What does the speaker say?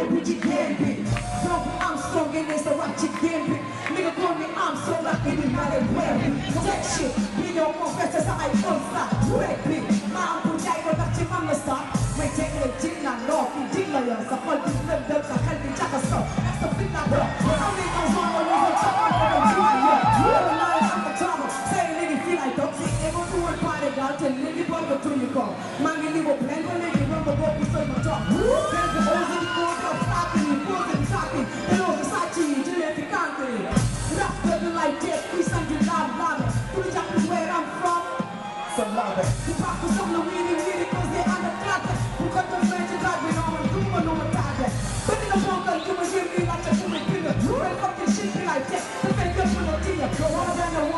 bitch, you can't be. Don't be Armstrong and there's the rock you can't be. Nigga call me Armstrong like it didn't matter where we. That shit, be your confessor, so I don't stop. Wreck me, I'm put jay ko back to mama stop. May take the gin and no, you ding la yan. Sa fall, you flip them, sa can't be jack a stop. That's the thing that bro. I only know one on the top of the gym, yeah. You're the line on the top. Say nigga feel like toxic. They gon' do it party, girl, till nigga go to you come. Man, you leave a plan, go nigga, run the boat, we say my top. There's the old in the corner, stopping, you put them talking. Hello, the side to you, if you can't do it. Rap doesn't like this, we send you loud, loud. To the jack is where I'm from. Some love it. The pop was on the weedy, cause they on the clock. Who got the friends to drive me on, do one on the target. But in the bunker, you will hear me like a human finger. You ain't fucking shit me like that. The fake up on the team, go on and